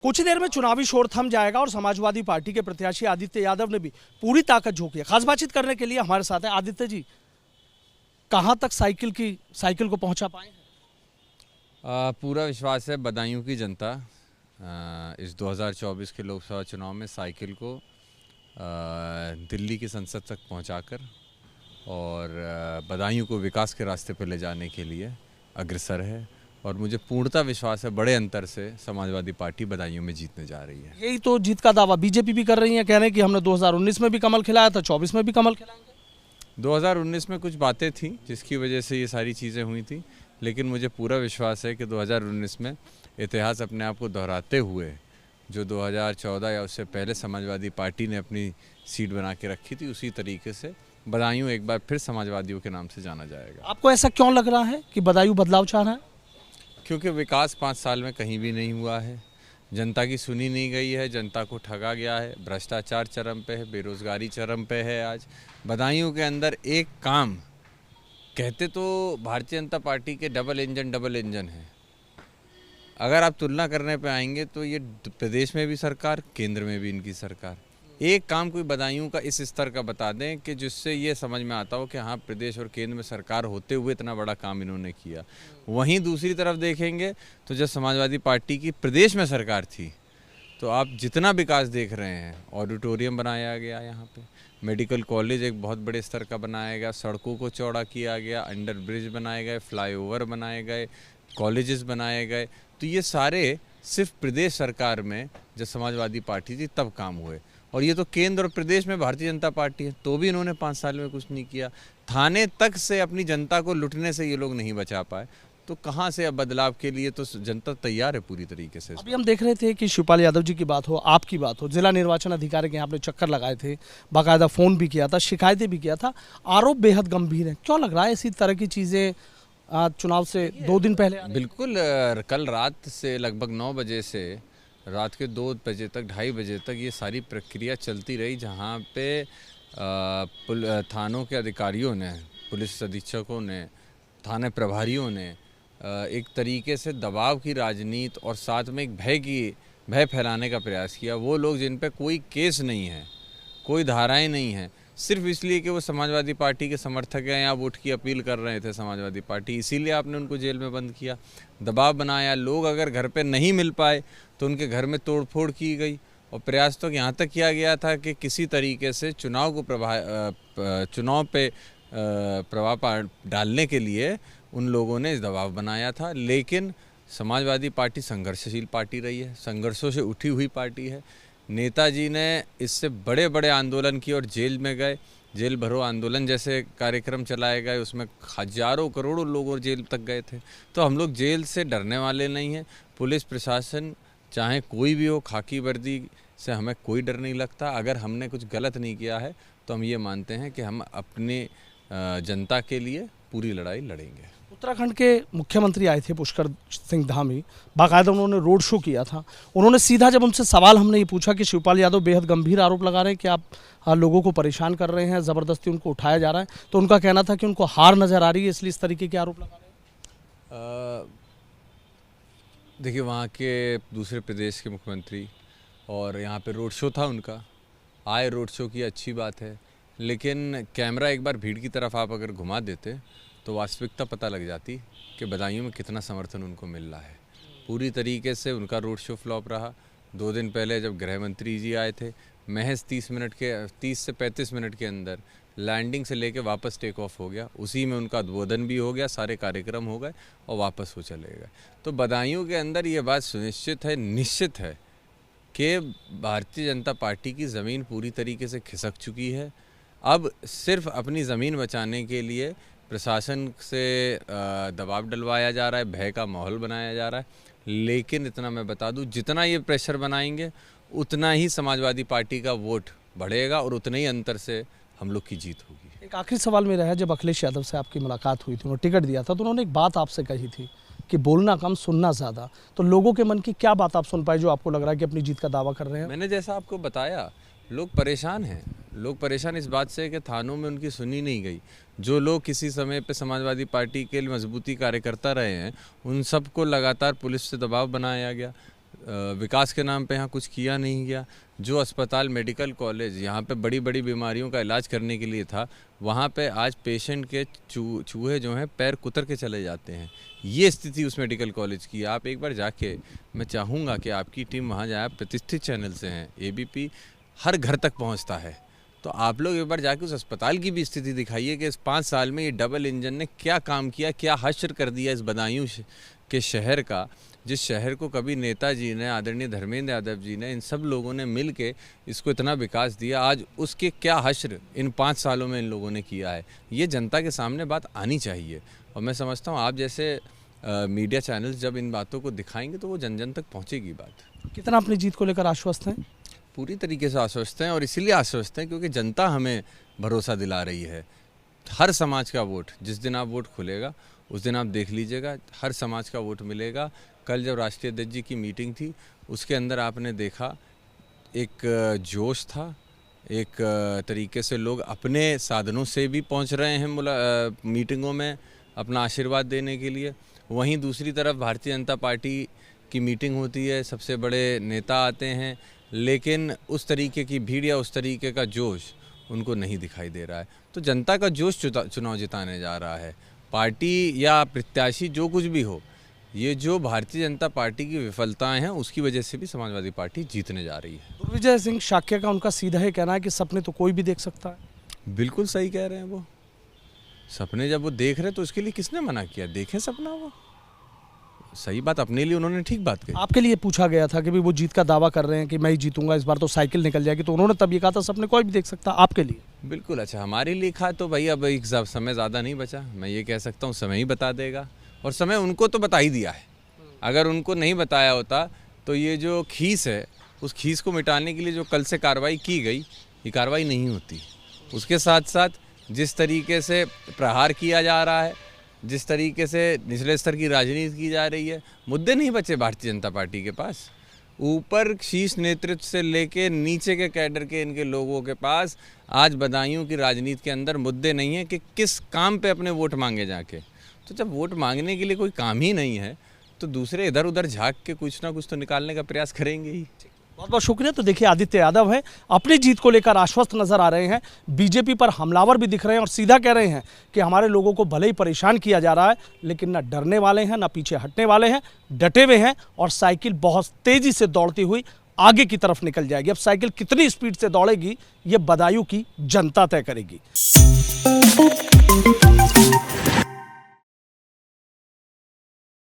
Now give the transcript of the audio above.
कुछ देर में चुनावी शोर थम जाएगा और समाजवादी पार्टी के प्रत्याशी आदित्य यादव ने भी पूरी ताकत झोंकी है। खास बातचीत करने के लिए हमारे साथ है आदित्य जी। कहां तक साइकिल को पहुंचा पाए हैं? पूरा विश्वास है बदायूं की जनता इस 2024 के लोकसभा चुनाव में साइकिल को दिल्ली की संसद तक पहुंचाकर और बदायूं को विकास के रास्ते पर ले जाने के लिए अग्रसर है। और मुझे पूर्णतः विश्वास है बड़े अंतर से समाजवादी पार्टी बदायूं में जीतने जा रही है। यही तो जीत का दावा बीजेपी भी कर रही है, कह रहे हैं कि हमने 2019 में भी कमल खिलाया था, 24 में भी कमल खिलाएंगे। 2019 में कुछ बातें थी जिसकी वजह से ये सारी चीज़ें हुई थी, लेकिन मुझे पूरा विश्वास है कि 2019 में इतिहास अपने आप को दोहराते हुए जो 2014 या उससे पहले समाजवादी पार्टी ने अपनी सीट बना के रखी थी, उसी तरीके से बदायूं एक बार फिर समाजवादियों के नाम से जाना जाएगा। आपको ऐसा क्यों लग रहा है कि बदायूं बदलाव चाह रहा है? क्योंकि विकास 5 साल में कहीं भी नहीं हुआ है, जनता की सुनी नहीं गई है, जनता को ठगा गया है, भ्रष्टाचार चरम पे है, बेरोजगारी चरम पे है। आज बदायूं के अंदर एक काम कहते तो भारतीय जनता पार्टी के डबल इंजन है। अगर आप तुलना करने पे आएंगे तो ये प्रदेश में भी सरकार, केंद्र में भी इनकी सरकार। एक काम कोई बदायूं का इस स्तर का बता दें कि जिससे ये समझ में आता हो कि हाँ, प्रदेश और केंद्र में सरकार होते हुए इतना बड़ा काम इन्होंने किया। वहीं दूसरी तरफ देखेंगे तो जब समाजवादी पार्टी की प्रदेश में सरकार थी तो आप जितना विकास देख रहे हैं, ऑडिटोरियम बनाया गया, यहाँ पे मेडिकल कॉलेज एक बहुत बड़े स्तर का बनाया गया, सड़कों को चौड़ा किया गया, अंडर ब्रिज बनाए गए, फ्लाईओवर बनाए गए, कॉलेजेस बनाए गए। तो ये सारे सिर्फ प्रदेश सरकार में जब समाजवादी पार्टी थी तब काम हुए, और ये तो केंद्र और प्रदेश में भारतीय जनता पार्टी है तो भी इन्होंने 5 साल में कुछ नहीं किया। थाने तक से अपनी जनता को लुटने से ये लोग नहीं बचा पाए, तो कहाँ से अब बदलाव के लिए तो जनता तैयार है पूरी तरीके से। अभी हम देख रहे थे कि शिवपाल यादव जी की बात हो, आपकी बात हो, जिला निर्वाचन अधिकारी के यहाँ आपने चक्कर लगाए थे, बाकायदा फ़ोन भी किया था, शिकायतें भी किया था, आरोप बेहद गंभीर है। क्यों लग रहा है इसी तरह की चीज़ें चुनाव से 2 दिन पहले? बिल्कुल, कल रात से लगभग 9 बजे से रात के 2 बजे तक, 2:30 बजे तक ये सारी प्रक्रिया चलती रही, जहाँ पे थानों के अधिकारियों ने, पुलिस अधीक्षकों ने, थाने प्रभारियों ने एक तरीके से दबाव की राजनीति और साथ में एक भय फैलाने का प्रयास किया। वो लोग जिन पे कोई केस नहीं है, कोई धाराएं नहीं हैं, सिर्फ इसलिए कि वो समाजवादी पार्टी के समर्थक हैं या वोट की अपील कर रहे थे समाजवादी पार्टी, इसीलिए आपने उनको जेल में बंद किया, दबाव बनाया। लोग अगर घर पे नहीं मिल पाए तो उनके घर में तोड़फोड़ की गई, और प्रयास तो यहाँ तक किया गया था कि किसी तरीके से चुनाव पे प्रभाव डालने के लिए उन लोगों ने इस दबाव बनाया था। लेकिन समाजवादी पार्टी संघर्षशील पार्टी रही है, संघर्षों से उठी हुई पार्टी है। नेताजी ने इससे बड़े बड़े आंदोलन किए और जेल में गए, जेल भरो आंदोलन जैसे कार्यक्रम चलाए गए, उसमें हजारों करोड़ों लोग जेल तक गए थे। तो हम लोग जेल से डरने वाले नहीं हैं। पुलिस प्रशासन चाहे कोई भी हो, खाकी वर्दी से हमें कोई डर नहीं लगता। अगर हमने कुछ गलत नहीं किया है तो हम ये मानते हैं कि हम अपने जनता के लिए पूरी लड़ाई लड़ेंगे। उत्तराखंड के मुख्यमंत्री आए थे पुष्कर सिंह धामी, बाकायदा उन्होंने रोड शो किया था। उन्होंने सीधा जब उनसे सवाल हमने ये पूछा कि शिवपाल यादव बेहद गंभीर आरोप लगा रहे हैं कि आप लोगों को परेशान कर रहे हैं, ज़बरदस्ती उनको उठाया जा रहा है, तो उनका कहना था कि उनको हार नज़र आ रही है, इसलिए इस तरीके के आरोप लगा रहे हैं। देखिए, वहाँ के दूसरे प्रदेश के मुख्यमंत्री और यहाँ पे रोड शो था उनका, आए रोड शो की अच्छी बात है, लेकिन कैमरा एक बार भीड़ की तरफ आप अगर घुमा देते तो वास्तविकता पता लग जाती कि बदायूं में कितना समर्थन उनको मिल रहा है। पूरी तरीके से उनका रोड शो फ्लॉप रहा। 2 दिन पहले जब गृह मंत्री जी आए थे, महज 30 से 35 मिनट के अंदर लैंडिंग से लेके वापस टेक ऑफ हो गया, उसी में उनका उद्बोधन भी हो गया, सारे कार्यक्रम हो गए और वापस वो चले गए। तो बदायूं के अंदर ये बात सुनिश्चित है, निश्चित है कि भारतीय जनता पार्टी की ज़मीन पूरी तरीके से खिसक चुकी है। अब सिर्फ अपनी ज़मीन बचाने के लिए प्रशासन से दबाव डलवाया जा रहा है, भय का माहौल बनाया जा रहा है। लेकिन इतना मैं बता दूं, जितना ये प्रेशर बनाएंगे उतना ही समाजवादी पार्टी का वोट बढ़ेगा और उतने ही अंतर से हम लोग की जीत होगी। एक आखिरी सवाल मेरा है, जब अखिलेश यादव से आपकी मुलाकात हुई थी, उन्होंने टिकट दिया था, तो उन्होंने एक बात आपसे कही थी कि बोलना कम, सुनना ज़्यादा। तो लोगों के मन की क्या बात आप सुन पाए जो आपको लग रहा है कि अपनी जीत का दावा कर रहे हैं? मैंने जैसा आपको बताया, लोग परेशान हैं। लोग परेशान इस बात से कि थानों में उनकी सुनी नहीं गई। जो लोग किसी समय पे समाजवादी पार्टी के लिए मजबूती कार्यकर्ता रहे हैं, उन सबको लगातार पुलिस से दबाव बनाया गया। विकास के नाम पे यहाँ कुछ किया नहीं गया। जो अस्पताल, मेडिकल कॉलेज यहाँ पे बड़ी बड़ी बीमारियों का इलाज करने के लिए था, वहाँ पे आज पेशेंट के चूहे जो हैं पैर कुतर के चले जाते हैं। ये स्थिति उस मेडिकल कॉलेज की। आप एक बार जाके, मैं चाहूँगा कि आपकी टीम वहाँ जाए, प्रतिष्ठित चैनल से हैं, एबीपी हर घर तक पहुँचता है, तो आप लोग एक बार जाके उस अस्पताल की भी स्थिति दिखाइए कि इस 5 साल में ये डबल इंजन ने क्या काम किया, क्या हश्र कर दिया इस बदायूं के शहर का, जिस शहर को कभी नेताजी ने, आदरणीय धर्मेंद्र यादव जी ने, इन सब लोगों ने मिल के इसको इतना विकास दिया। आज उसके क्या हश्र इन 5 सालों में इन लोगों ने किया है, ये जनता के सामने बात आनी चाहिए। और मैं समझता हूँ आप जैसे मीडिया चैनल्स जब इन बातों को दिखाएंगे तो वो जन जन तक पहुँचेगी बात। कितना अपनी जीत को लेकर आश्वस्त हैं? पूरी तरीके से आश्वस्त हैं, और इसीलिए आश्वस्त हैं क्योंकि जनता हमें भरोसा दिला रही है। हर समाज का वोट, जिस दिन आप वोट खुलेगा उस दिन आप देख लीजिएगा, हर समाज का वोट मिलेगा। कल जब राष्ट्रीय अध्यक्ष जी की मीटिंग थी, उसके अंदर आपने देखा एक जोश था, एक तरीके से लोग अपने साधनों से भी पहुंच रहे हैं मीटिंगों में अपना आशीर्वाद देने के लिए। वहीं दूसरी तरफ भारतीय जनता पार्टी की मीटिंग होती है, सबसे बड़े नेता आते हैं, लेकिन उस तरीके की भीड़ या उस तरीके का जोश उनको नहीं दिखाई दे रहा है। तो जनता का जोश चुनाव जिताने जा रहा है। पार्टी या प्रत्याशी जो कुछ भी हो, ये जो भारतीय जनता पार्टी की विफलताएं हैं उसकी वजह से भी समाजवादी पार्टी जीतने जा रही है। दुर्विजय सिंह शाक्य का उनका सीधा ही कहना है कि सपने तो कोई भी देख सकता है। बिल्कुल सही कह रहे हैं वो। सपने जब वो देख रहे हैं तो उसके लिए किसने मना किया? देखें सपना, वो सही बात, अपने लिए उन्होंने ठीक बात कही। आपके लिए पूछा गया था कि भी वो जीत का दावा कर रहे हैं कि मैं ही जीतूंगा इस बार, तो साइकिल निकल जाएगी, तो उन्होंने तब ये कहा था सपने कोई भी देख सकता। आपके लिए? बिल्कुल। अच्छा, हमारे लिए कहा तो भाई अब एक समय ज़्यादा नहीं बचा, मैं ये कह सकता हूँ समय ही बता देगा, और समय उनको तो बता ही दिया है। अगर उनको नहीं बताया होता तो ये जो खीस है, उस खीस को मिटाने के लिए जो कल से कार्रवाई की गई, ये कार्रवाई नहीं होती। उसके साथ साथ जिस तरीके से प्रहार किया जा रहा है, जिस तरीके से निचले स्तर की राजनीति की जा रही है, मुद्दे नहीं बचे भारतीय जनता पार्टी के पास। ऊपर शीर्ष नेतृत्व से लेके नीचे के कैडर के इनके लोगों के पास आज बदायूं की राजनीति के अंदर मुद्दे नहीं है कि किस काम पे अपने वोट मांगे जाके। तो जब वोट मांगने के लिए कोई काम ही नहीं है तो दूसरे इधर उधर झांक के कुछ ना कुछ तो निकालने का प्रयास करेंगे ही। बहुत बहुत शुक्रिया। तो देखिए, आदित्य यादव हैं, अपनी जीत को लेकर आश्वस्त नजर आ रहे हैं, बीजेपी पर हमलावर भी दिख रहे हैं और सीधा कह रहे हैं कि हमारे लोगों को भले ही परेशान किया जा रहा है, लेकिन ना डरने वाले हैं ना पीछे हटने वाले हैं, डटे हुए हैं, और साइकिल बहुत तेजी से दौड़ती हुई आगे की तरफ निकल जाएगी। अब साइकिल कितनी स्पीड से दौड़ेगी ये बदायूं की जनता तय करेगी।